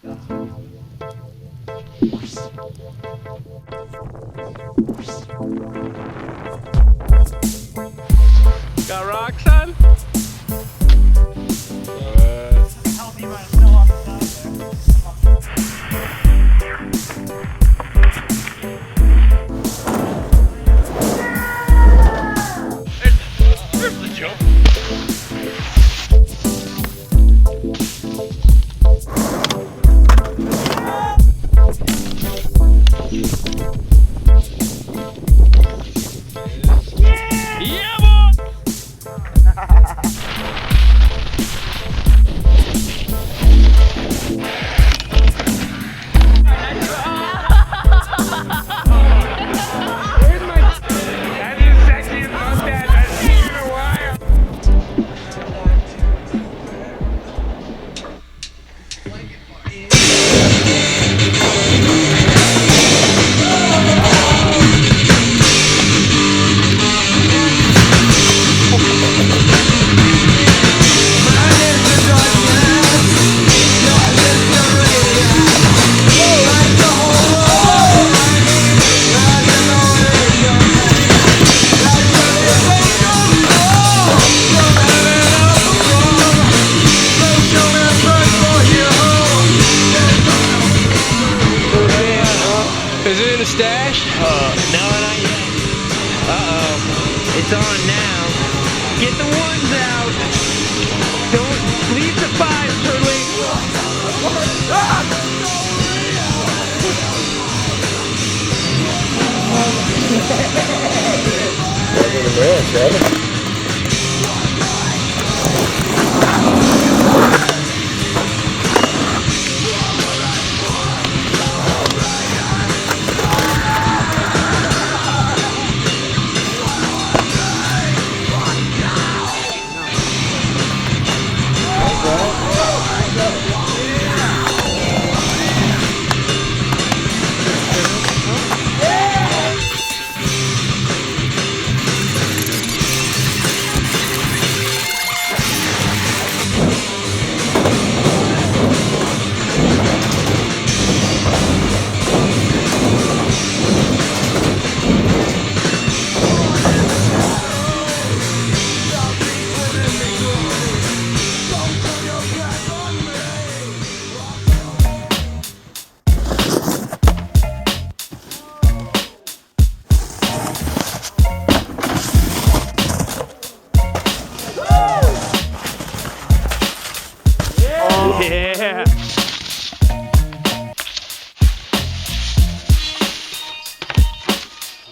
Got rocks on? There's the joke. Yeah, boy! Is it in the stash? No, not yet. Uh-oh. It's on now. Get the ones out. Don't leave the fives, Turley. Yeah!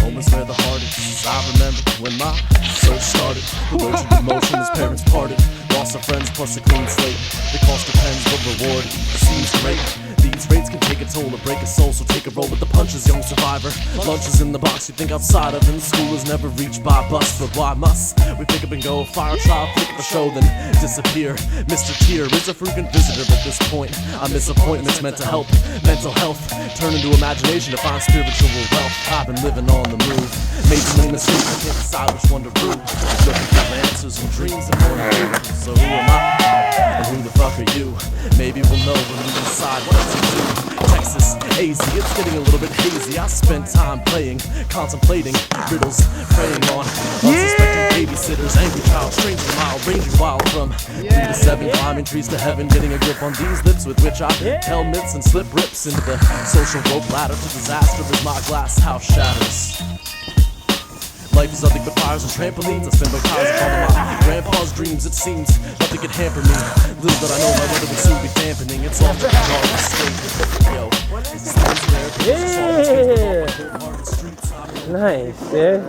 Moments where the hardest. I remember when my search started. Allergic emotion as parents parted. Lost of friends plus a clean slate. The cost depends, but reward seems great. These rates can take a toll or break a soul, so take a roll with the punches, young survivor. Lunches in the box you think outside of, and school is never reached by bus. But why must we pick up and go? Fire a child, pick up a show, then disappear. Mr. Tear is a frequent visitor, but at this point I miss appointments meant to help mental health turn into imagination to find spiritual wealth. I've been living on the move, made so many mistakes I can't decide which one to rule. Looking for answers and dreams and more to do. So who am I? And who the fuck are you? Maybe we'll know when we decide what to do. Texas, AZ, it's getting a little bit hazy. I spend time playing, contemplating riddles, preying on unsuspecting babysitters, angry child, stranger mile, ranging wild from 3 to 7, climbing trees to heaven, getting a grip on these lips with which I tell myths and slip rips into the social rope ladder to disaster as my glass house shatters. Life is nothing but fires and trampolines. I spend my time upon my grandpa's dreams. It seems nothing can hamper me. Little that I know my weather will soon be dampening. It's all just a dark state. Yo, Yeah! Nice, dude.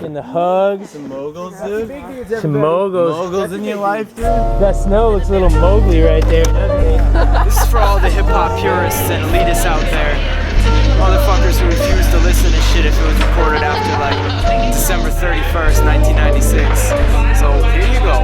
In the hugs. Some moguls, dude. Some moguls. Moguls in your life, dude. That snow looks a little Mowgli right there, doesn't it? This is for all the hip-hop purists and elitists out there. Motherfuckers who refuse to listen to shit if it was recorded after, like, December 31st, 1996. So, here you go.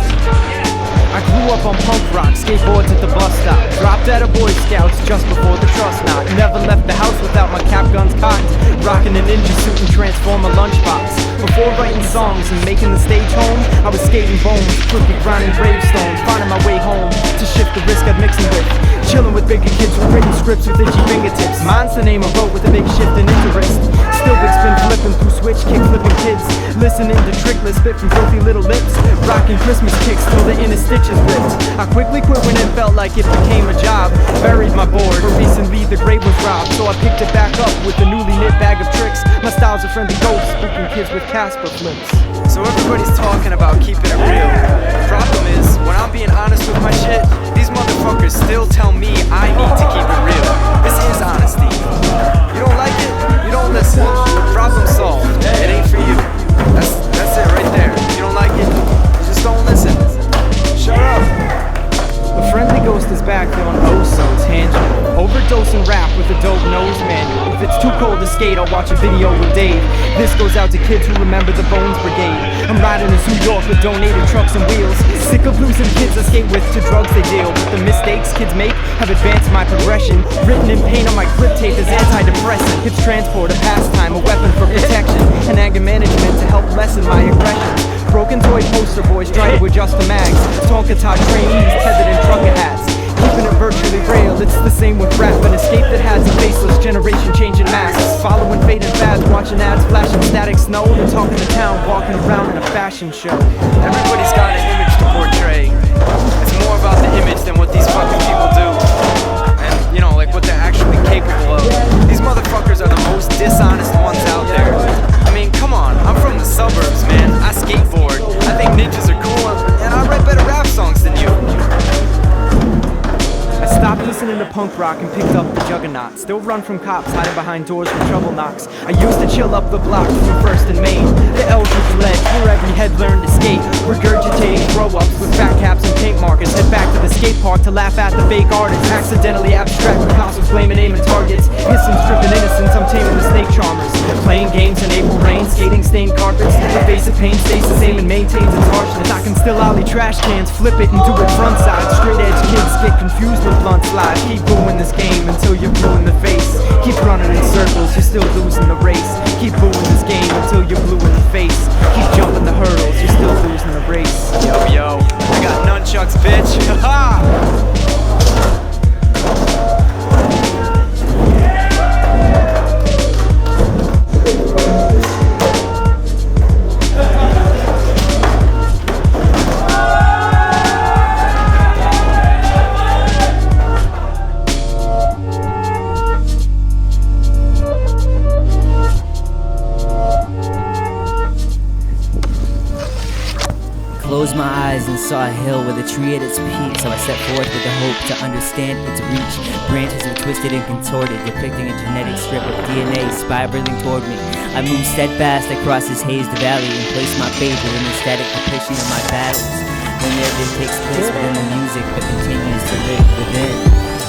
I grew up on punk rock, skateboards at the bus stop. Dropped out of Boy Scouts just before the trust knock. Never left the house without my cap guns cocked. Rocking a ninja suit and transformer lunchbox. Before writing songs and making the stage home, I was skating bones, quickly grinding gravestones, finding my way home to shift the risk I'd mix them with. Chilling with bigger kids who written scripts with itchy fingertips. Mine's the name I wrote with a big shift in interest. Still big spin flipping through switch kick flipping kids. Listening to trickless spit from filthy little lips. Rocking Christmas kicks till the inner stitches ripped. I quickly quit when it felt like it became a job. Buried my board, but recently the grave was robbed. So I picked it back up with a newly knit bag of tricks. My style's a friendly ghost, spooking kids with Casper flips. So everybody's talking about keeping it real. Problem is, when I'm being honest with my shit, these motherfuckers still tell me I need to keep it real. This is honesty. You don't like it? You don't listen. Problem solved. It ain't for you. That's it right there. You don't like it? Just don't listen. Shut up. The friendly ghost is back feeling oh so tangible. Overdosing rap with a dope nose manual. If it's too cold to skate, I'll watch a video with Dave. This goes out to kids who remember the Bones Brigade. I'm riding to New York with donated trucks and wheels. Sick of losing kids I skate with to drugs they deal. But the mistakes kids make have advanced my progression. Written in paint on my grip tape is antidepressant. It's transport, a pastime, a weapon for protection, and anger management to help lessen my aggression. Broken toy poster boys trying to adjust the mags. Tonka tie trainees tethered in trucker hats. Keeping it virtually real, it's the same with rap. An escape that has a faceless generation changing masks. Following fading fads, watching ads, flashing static snow. And talking to town, walking around in a fashion show. Everybody's got an image to portray. It's more about the image than what these fucking people do. And, you know, like what they're actually capable of. These motherfuckers are the most dishonest ones out there. I mean, come on, I'm from the suburbs, man. I skateboard. I think ninjas are cool, and I write better rap songs than you. I stopped listening to punk rock and picked up the Juggernaut. Still run from cops, hiding behind doors when trouble knocks. I used to chill up the block from First and Main. The Eldridge ledge where every head learned to skate. Regurgitating throw-ups with fat caps and paint markers. Head back to the skate park to laugh at the fake artists. Accidentally abstract Picasso's blaming aiming targets. Hissing, stripping innocence, I'm taming the snake charmers. Playing games in April rain, skating stained carpets. The face of pain stays the same and maintains its harshness. I can still ollie trash cans, flip it and do it front side. Straight edge kids get confused with blunt slides. Keep booing this game until you're blue in the face. Keep running in circles, you're still losing the race. Keep booing this game until you're blue in the face. Keep jumping the hurdles, you're still losing the race. Yo, I got nunchucks, bitch. Ha! Closed my eyes and saw a hill with a tree at its peak, so I set forth with the hope to understand its reach. Branches were twisted and contorted, depicting a genetic strip of DNA spiraling toward me. I moved steadfast across this hazed valley and placed my faith within the static depiction of my battles. The narrative takes place within the music, but continues to live within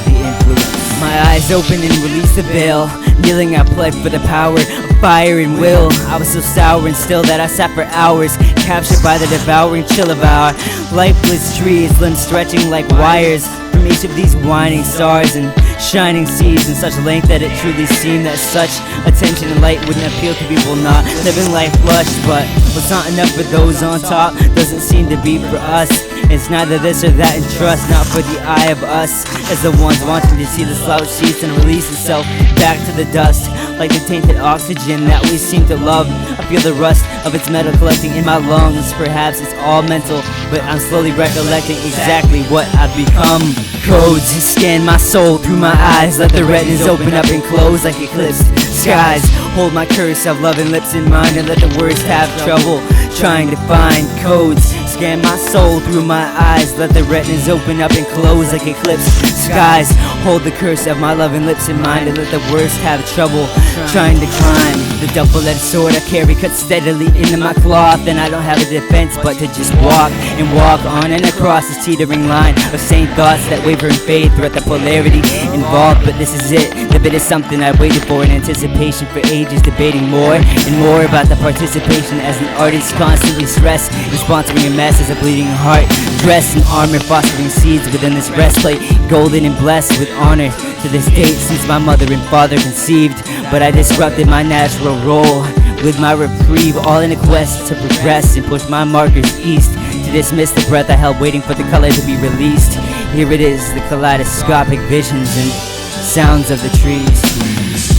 the influence. My eyes opened and released the veil. Kneeling, I pled for the power of fire and will. I was so sour and still that I sat for hours, captured by the devouring chill of our lifeless trees, limbs stretching like wires from each of these whining stars and shining seas in such length that it truly seemed that such attention and light wouldn't appeal to people not living life lush. But what's not enough for those on top doesn't seem to be for us. It's neither this or that in trust, not for the eye of us as the ones wanting to see the slouch cease and release itself back to the dust. Like the tainted oxygen that we seem to love, I feel the rust of its metal collecting in my lungs. Perhaps it's all mental, but I'm slowly recollecting exactly what I've become. Codes scan my soul through my eyes, let the retinas open up and close like eclipsed skies. Hold my curse of loving lips in mind and let the words have trouble trying to find codes. Scan my soul through my eyes, let the retinas open up and close like eclipsed skies. Hold the curse of my loving lips in mind and let the words have trouble trying to climb. The double-edged sword I carry cut steadily into my cloth, and I don't have a defense but to just walk and walk on and across this teetering line of sane thoughts that waver in faith throughout the polarity involved. But this is it, the bit is something I waited for in anticipation for ages, debating more and more about the participation as an artist constantly stressed and sponsoring a mess as a bleeding heart dressed in armor, fostering seeds within this breastplate, golden and blessed with honor to this date since my mother and father conceived. But I disrupted my natural role with my reprieve, all in a quest to progress and push my markers east, to dismiss the breath I held waiting for the color to be released. Here it is, the kaleidoscopic visions and sounds of the trees.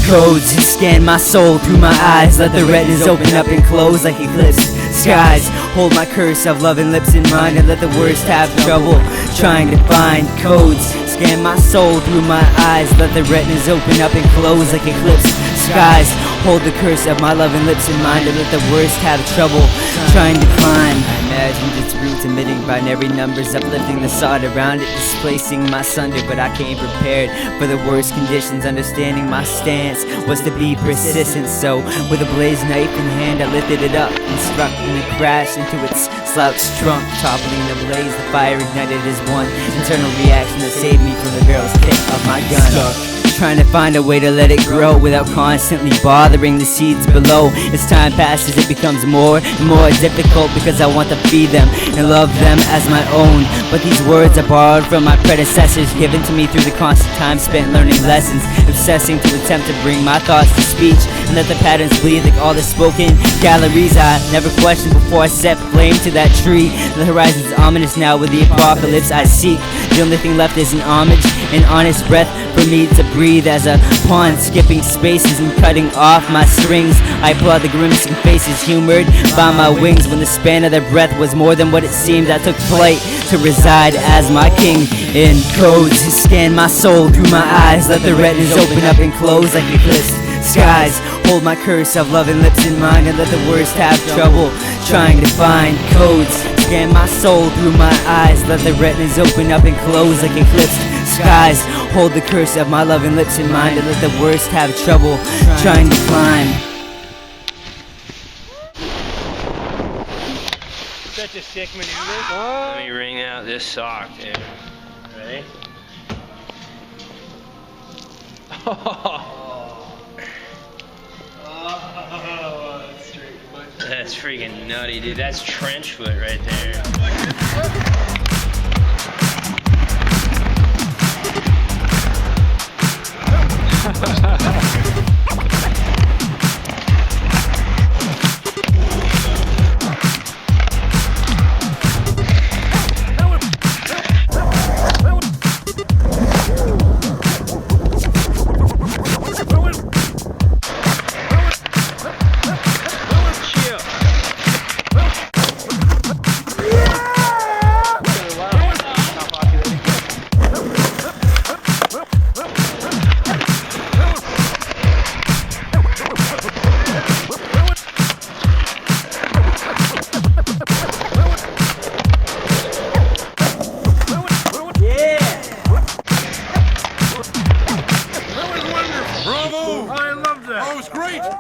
Codes scan my soul through my eyes. Let the retinas open up and close like eclipsed skies. Hold my curse of loving lips in mind, and let the worst have trouble trying to find codes. Scan my soul through my eyes. Let the retinas open up and close like eclipsed skies. Hold the curse of my loving lips in mind, and let the worst have trouble trying to climb. I imagined its roots emitting binary numbers, uplifting the sod around it, displacing my sunder. But I came prepared for the worst conditions. Understanding my stance was to be persistent. So with a blazed knife in hand, I lifted it up and struck, and it crashed into its slouched trunk, toppling the blaze. The fire ignited as one internal reaction that saved me from the barrel's kick of my gun. Trying to find a way to let it grow without constantly bothering the seeds below. As time passes, it becomes more and more difficult, because I want to feed them and love them as my own. But these words are borrowed from my predecessors, given to me through the constant time spent learning lessons, obsessing to attempt to bring my thoughts to speech, and let the patterns bleed like all the spoken galleries I never questioned before I set flame to that tree. The horizon's ominous now with the apocalypse I seek. The only thing left is an homage, an honest breath for me to breathe, as a pawn skipping spaces and cutting off my strings. I applaud the grimacing faces humored by my wings. When the span of their breath was more than what it seemed, I took flight to reside as my king. In codes, scan my soul through my eyes. Let the retinas open up and close like eclipsed skies. Hold my curse of loving lips in mind, and let the worst have trouble trying to find codes. Scan my soul through my eyes. Let the retinas open up and close like eclipsed skies. Hold the curse of my loving lips in mind, and let the worst have trouble trying to climb. Such a sick maneuver. Let me wring out this sock, dude. Ready? That's freaking nutty, dude. That's trench foot right there.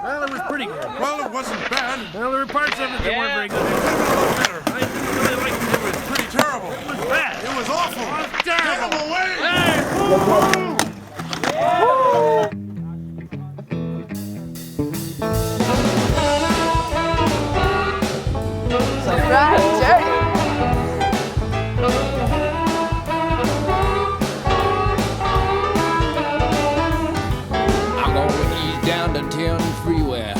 Well, it was pretty good. Well, it wasn't bad. Well, there were parts of it that weren't very good. Better. I really liked it. It was pretty terrible. It was bad. It was awful. It was terrible. Get him away! Surprise, Jerry. I'm gonna ease down the 10 freeway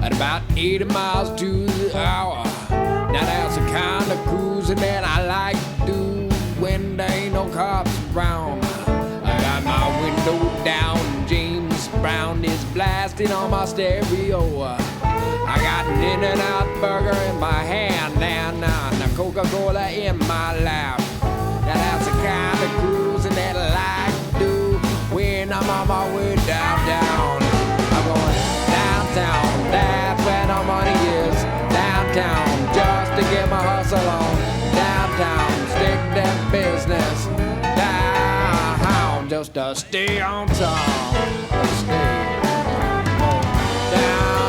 at about 80 miles to the hour. Now that's the kind of cruising that I like to do when there ain't no cops around. I got my window down, James Brown is blasting on my stereo. I got an In-N-Out burger in my hand and a Coca-Cola in my lap. Now that's the kind of cruising that I like to do when I'm on my way downtown. I'm going downtown, that's where the money is. Downtown, just to get my hustle on. Downtown, stick that business. Downtown, just to stay on top. Stay downtown.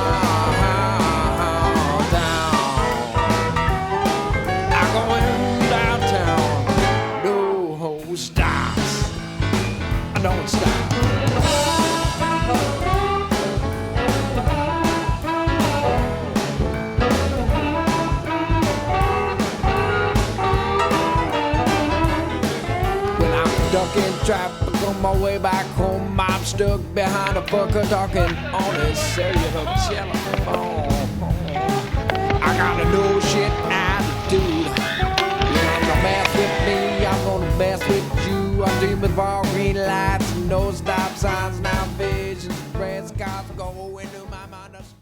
I'm going downtown, no stops. I don't stop. Ducking traffic on my way back home. I'm stuck behind a fucker talking on his cellular telephone. I got a no shit attitude. You're gonna mess with me, I'm gonna mess with with all green lights and no stop signs. Now visions, red skies go into my mind.